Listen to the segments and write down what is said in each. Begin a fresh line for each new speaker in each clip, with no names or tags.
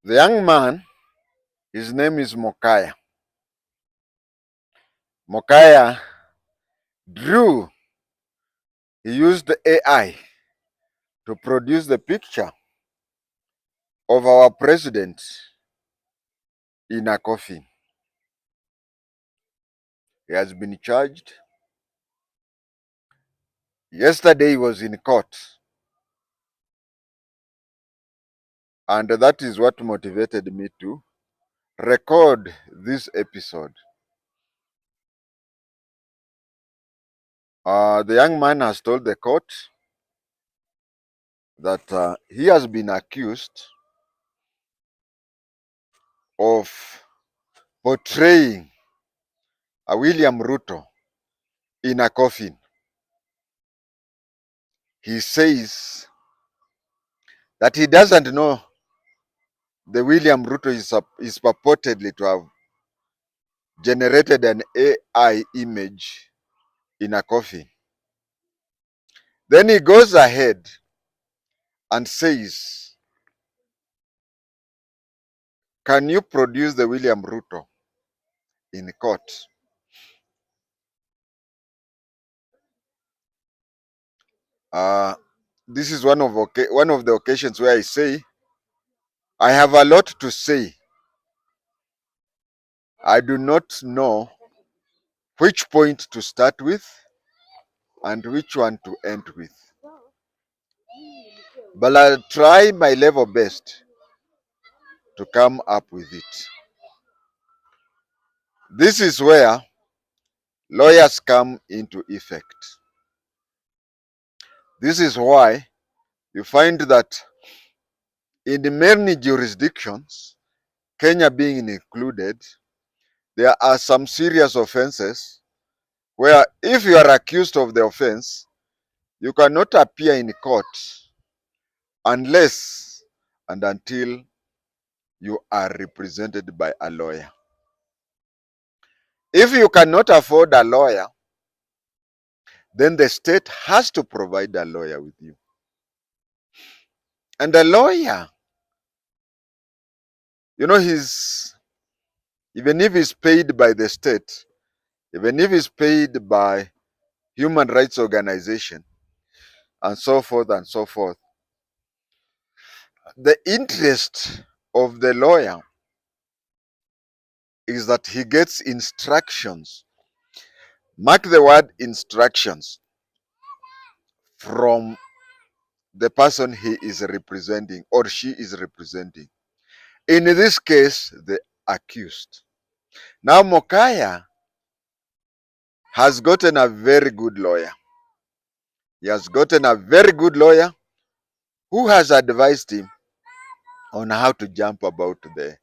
The young man, his name is Mokaya. Mokaya drew, he used the AI to produce the picture of our president in a coffin. He has been charged. Yesterday he was in court. And that is what motivated me to record this episode. The young man has told the court that he has been accused of portraying a William Ruto in a coffin. He says that he doesn't know the William Ruto is purportedly to have generated an AI image in a coffin. Then he goes ahead and says, can you produce the William Ruto in court? This is one of the occasions where I say I have a lot to say. I do not know which point to start with and which one to end with, but I'll try my level best to come up with it. This is where lawyers come into effect. This is why you find that in many jurisdictions, Kenya being included, there are some serious offenses where if you are accused of the offense, you cannot appear in court unless and until you are represented by a lawyer. If you cannot afford a lawyer, then the state has to provide a lawyer with you. And a lawyer, even if he's paid by the state, even if he's paid by human rights organization, and so forth and so forth, the interest of the lawyer is that he gets instructions. Mark the word instructions from the person he is representing or she is representing. In this case, the accused. Now, Mokaya has gotten a very good lawyer. He has gotten a very good lawyer who has advised him on how to jump about the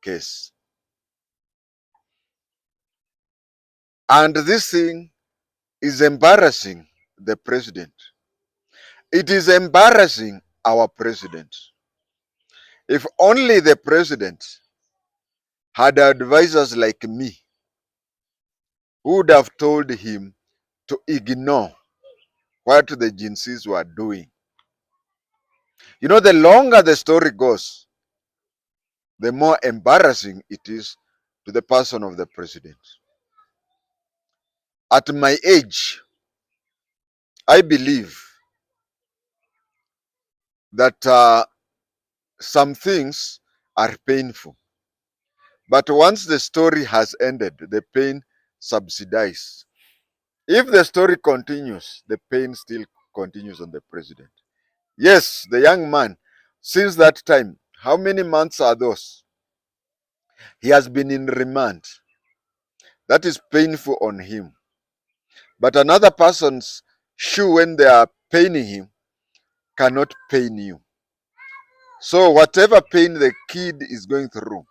case. And this thing is embarrassing the president. It is embarrassing our president. If only the president had advisors like me who would have told him to ignore what the Jinsis were doing. You know, the longer the story goes, the more embarrassing it is to the person of the president. At my age, I believe that some things are painful. But once the story has ended, the pain subsides. If the story continues, the pain still continues on the president. Yes, the young man, since that time, how many months are those? He has been in remand. That is painful on him. But another person's shoe, when they are paining him, cannot pain you. So whatever pain the kid is going through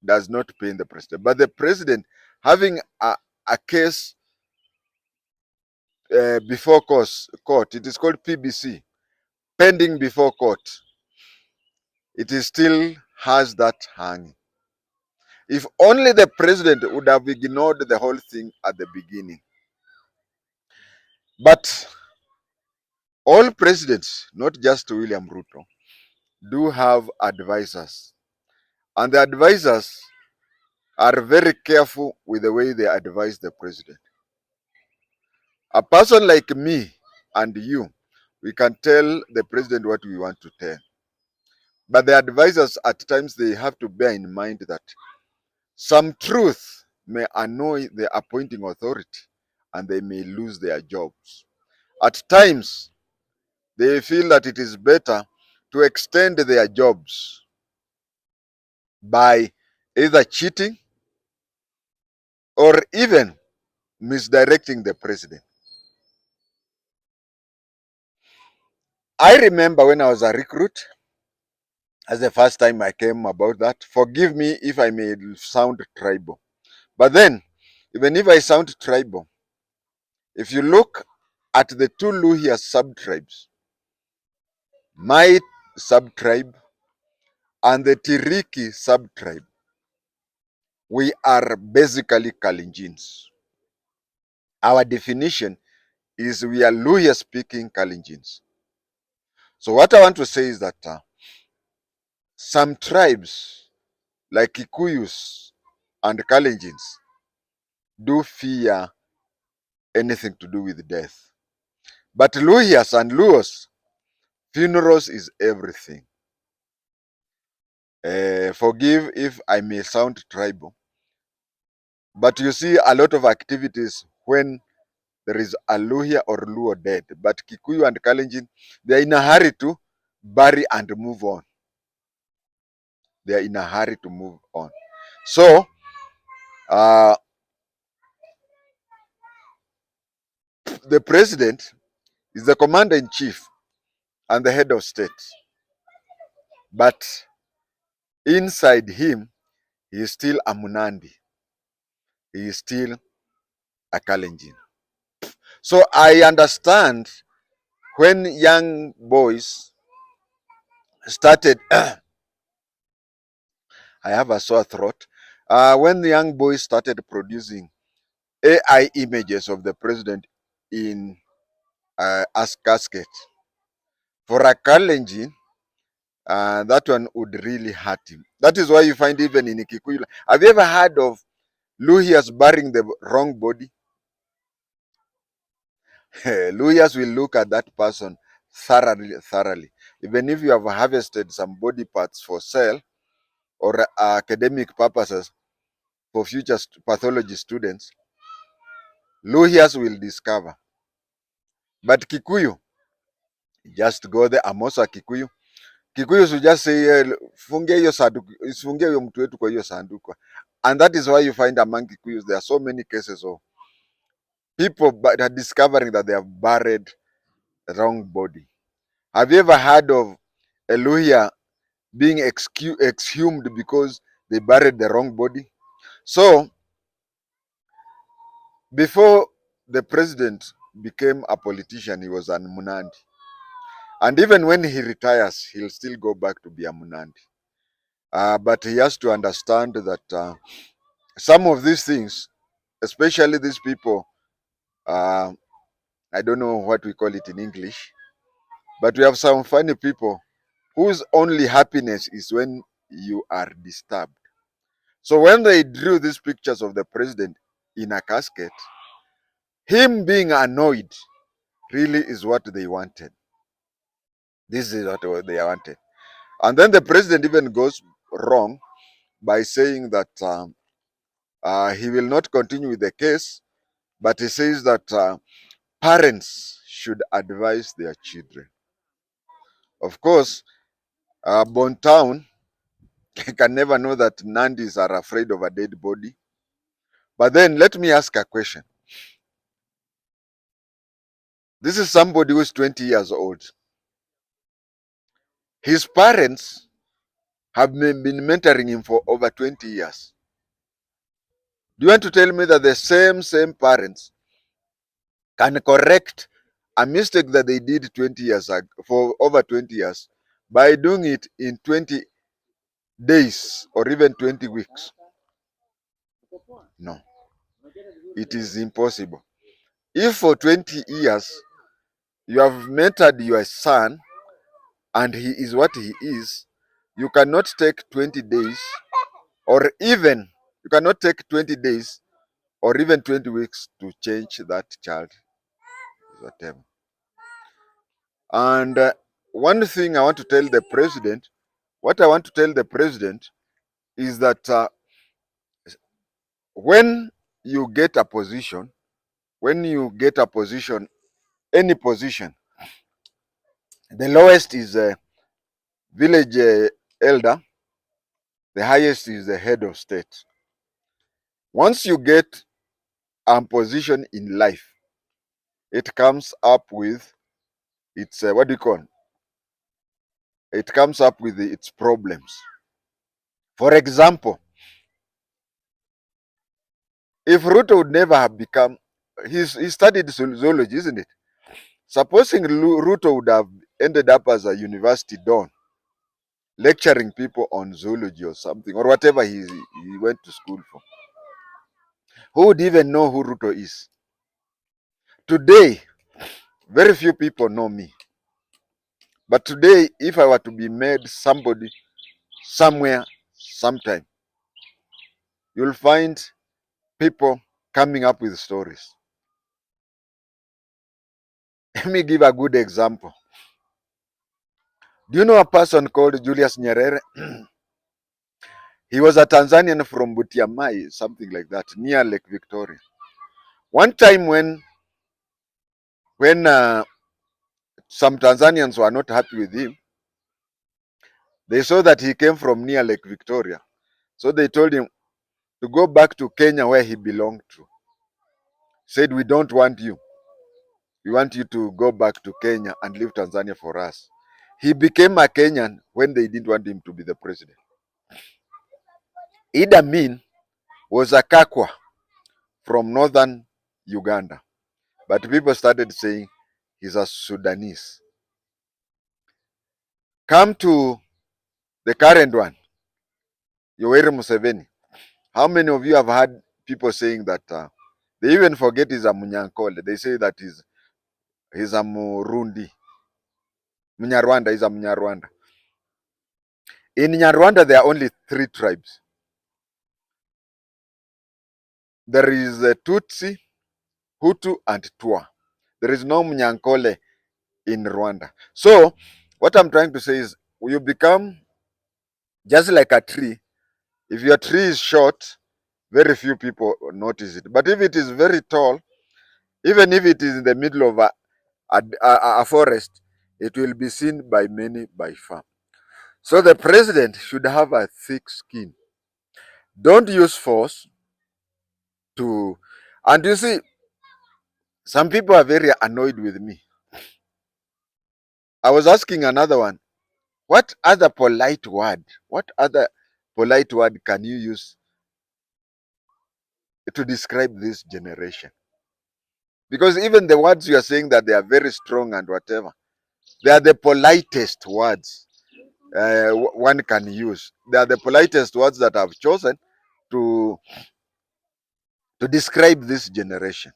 does not pain the president. But the president having a case before court, it is called PBC, pending before court, it is still has that hanging. If only the president would have ignored the whole thing at the beginning. But all presidents, not just William Ruto, do have advisors. And the advisors are very careful with the way they advise the president. A person like me and you, we can tell the president what we want to tell. But the advisors, at times, they have to bear in mind that some truth may annoy the appointing authority and they may lose their jobs. At times, they feel that it is better to extend their jobs by either cheating or even misdirecting the president. I remember when I was a recruit, as the first time I came about that. Forgive me if I may sound tribal. But then, even if I sound tribal, if you look at the two Luhya sub-tribes, my sub-tribe and the Tiriki sub-tribe, we are basically Kalenjins. Our definition is we are Luhya-speaking Kalenjins. So what I want to say is that some tribes, like Kikuyus and Kalenjins, do fear anything to do with death. But Luhyas and Luos, funerals is everything. Forgive if I may sound tribal, but you see a lot of activities when there is a Luhya or Luo dead. But Kikuyu and Kalenjin, they are in a hurry to bury and move on. They are in a hurry to move on. So, the president is the commander-in-chief and the head of state. But inside him, he is still a Munandi. He is still a Kalenjin. So I understand when young boys started, I have a sore throat, when the young boys started producing AI images of the president in as casket, for a Kalenjin, that one would really hurt him. That is why you find even in Kikuyu. Have you ever heard of Luhyas burying the wrong body? Luhyas will look at that person thoroughly. Even if you have harvested some body parts for sale or academic purposes for future pathology students, Luhyas will discover. But Kikuyu, just go there. I'm also a Kikuyu. Kikuyu should just say, funge hiyo sanduku, funge hiyo mtu wetu kwa hiyo sanduku. And that is why you find among Kikuyus, there are so many cases of people are discovering that they have buried the wrong body. Have you ever heard of a Luhya being exhumed because they buried the wrong body? So, before the president became a politician, he was an Munandi. And even when he retires, he'll still go back to be a Munandi. But he has to understand that some of these things, especially these people, I don't know what we call it in English, but we have some funny people whose only happiness is when you are disturbed. So when they drew these pictures of the president in a casket, him being annoyed really is what they wanted. This is what they wanted. And then the president even goes wrong by saying that he will not continue with the case, but he says that parents should advise their children. Of course, Bontown can never know that Nandis are afraid of a dead body. But then let me ask a question. This is somebody who is 20 years old. His parents have been mentoring him for over 20 years. Do you want to tell me that the same parents can correct a mistake that they did 20 years ago, for over 20 years, by doing it in 20 days or even 20 weeks? No, it is impossible. If for 20 years you have mentored your son and he is what he is, you cannot take 20 days or even you cannot take 20 days or even 20 weeks to change that child, whatever. And one thing I want to tell the president, what I want to tell the president is that when you get a position, when you get a position, any position, the lowest is a village elder, the highest is the head of state. Once you get a position in life, it comes up with its, what do you call, it comes up with its problems. For example, if Ruto would never have become, he studied zoology, isn't it? Supposing Ruto would have ended up as a university don, lecturing people on zoology or something, or whatever he went to school for, who would even know who Ruto is? Today, very few people know me. But today, if I were to be made somebody somewhere, sometime, you'll find people coming up with stories. Let me give a good example. Do you know a person called Julius Nyerere? He was a Tanzanian from Butiamai, something like that, near Lake Victoria. One time when some Tanzanians were not happy with him, they saw that he came from near Lake Victoria. So they told him to go back to Kenya where he belonged to. Said, we don't want you. We want you to go back to Kenya and leave Tanzania for us. He became a Kenyan when they didn't want him to be the president. Idi Amin was a Kakwa from northern Uganda. But people started saying he's a Sudanese. Come to the current one, Yoweri Museveni. How many of you have heard people saying that they even forget he's a Munyankole? They say that he's a Murundi. Munyarwanda is a Munyarwanda. In Nyarwanda, there are only 3 tribes. There is Tutsi, Hutu, and Twa. There is no Munyankole in Rwanda. So, what I'm trying to say is, you become just like a tree. If your tree is short, very few people notice it. But if it is very tall, even if it is in the middle of a forest, it will be seen by many by far. So the president should have a thick skin. Don't use force to, and you see, some people are very annoyed with me. I was asking another one, what other polite word can you use to describe this generation? Because even the words you are saying that they are very strong and whatever, they are the politest words one can use. They are the politest words that I've chosen to describe this generation.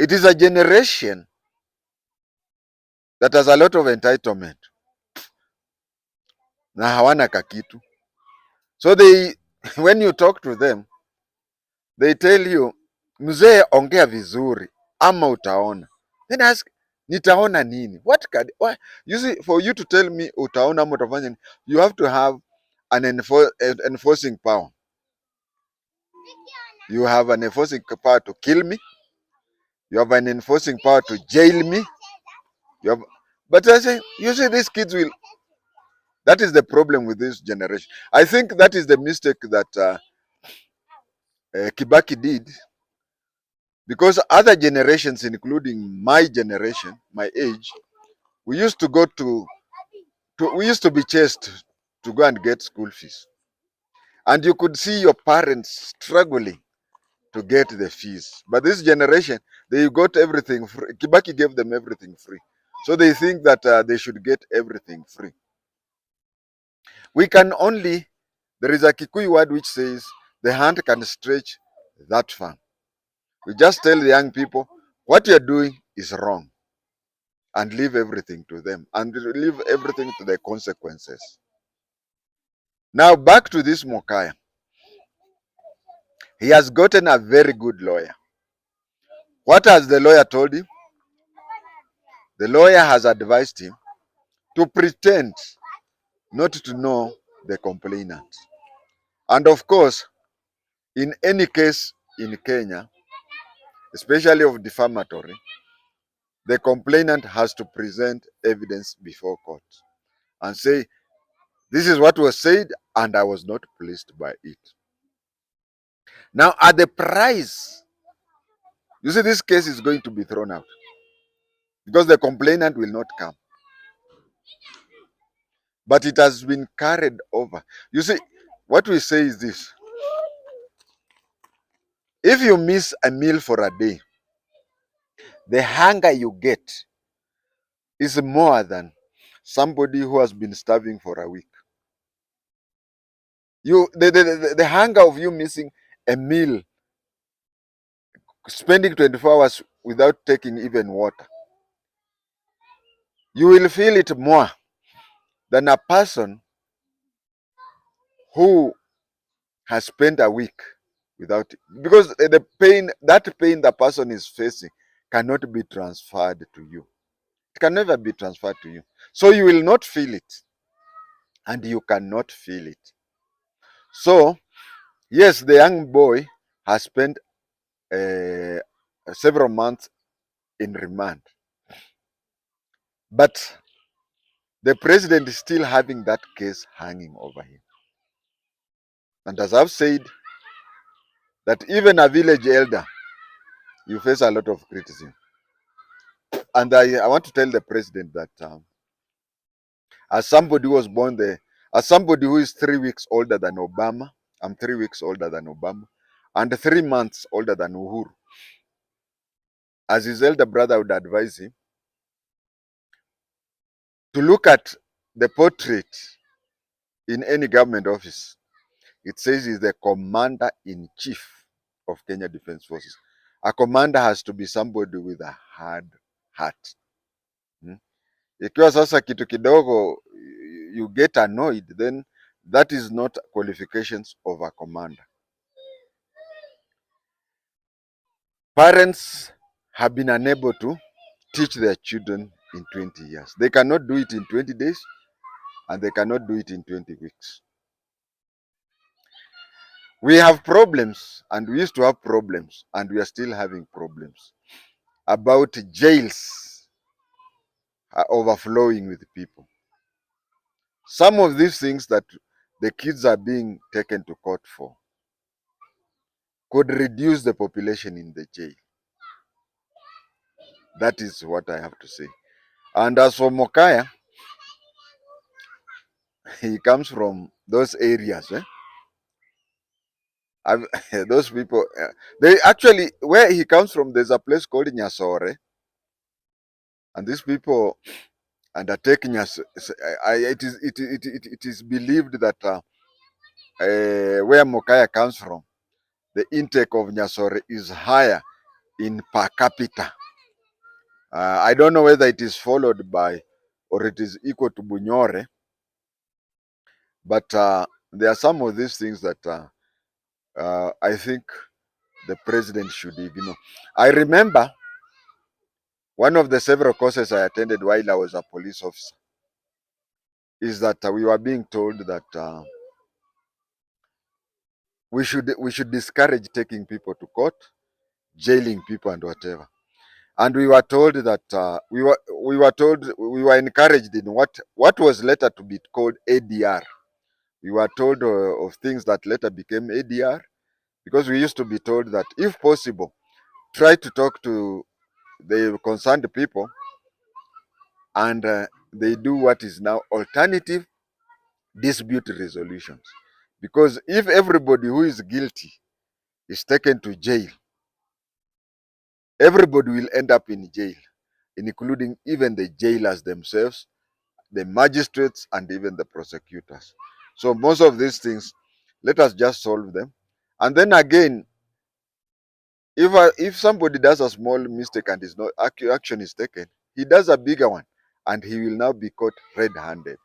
It is a generation that has a lot of entitlement. Na hawana kakitu. So they, when you talk to them, they tell you, mzee ongea vizuri ama utaona. Then ask, nitaona nini? What? You see, for you to tell me utaona ama utafanya nini, you have to have an enforcing power. You have an enforcing power to kill me. You have an enforcing power to jail me. You have, but I say, you see, these kids will. That is the problem with this generation. I think that is the mistake that Kibaki did, because other generations, including my generation, my age, we used to go we used to be chased to go and get school fees, and you could see your parents struggling to get the fees. But this generation, they got everything free. Kibaki gave them everything free, so they think that they should get everything free. We can only, there is a Kikuyu word which says, the hand can stretch that far. We just tell the young people, what you're doing is wrong, and leave everything to them, and leave everything to the consequences. Now back to this Mokaya. He has gotten a very good lawyer. What has the lawyer told him? The lawyer has advised him to pretend not to know the complainant. And of course, in any case in Kenya, especially of defamatory, the complainant has to present evidence before court and say, this is what was said and I was not pleased by it. Now, at the price, you see, this case is going to be thrown out because the complainant will not come. But it has been carried over. You see, what we say is this. If you miss a meal for a day, the hunger you get is more than somebody who has been starving for a week. The hunger of you missing a meal, spending 24 hours without taking even water, you will feel it more than a person who has spent a week without, because the pain, that pain the person is facing cannot be transferred to you. It can never be transferred to you. So you will not feel it, and you cannot feel it. So, yes, the young boy has spent several months in remand, but the president is still having that case hanging over him. And as I've said, that even a village elder, you face a lot of criticism. And I want to tell the president that as somebody who was born there, as somebody who is 3 weeks older than Obama, I'm 3 weeks older than Obama, and 3 months older than Uhuru. As his elder brother, I would advise him to look at the portrait in any government office. It says he's the commander in chief of Kenya Defense Forces. A commander has to be somebody with a hard heart. Ikiwa sasa kitu kidogo you get annoyed, then that is not qualifications of a commander. Parents have been unable to teach their children in 20 years. They cannot do it in 20 days, and they cannot do it in 20 weeks. We have problems, and we used to have problems, and we are still having problems about jails overflowing with people. Some of these things that the kids are being taken to court for could reduce the population in the jail. That is what I have to say. And as for Mokaya, he comes from those areas. Those people, they actually, where he comes from, there's a place called Nyasore. And these people undertake it is believed that where Mokaya comes from, the intake of Nyasore is higher in per capita. I don't know whether it is followed by or it is equal to Bunyore, but there are some of these things that I think the president should ignore. I remember one of the several courses I attended while I was a police officer is that we were being told that we should discourage taking people to court, jailing people, and whatever. And we were told that we were encouraged in what was later to be called ADR. We were told of things that later became ADR, because we used to be told that if possible, try to talk to the concerned people, and they do what is now alternative dispute resolutions. Because if everybody who is guilty is taken to jail, everybody will end up in jail, including even the jailers themselves, the magistrates, and even the prosecutors. So most of these things, let us just solve them. And then again, if somebody does a small mistake and is not action is taken, he does a bigger one, and he will now be caught red-handed.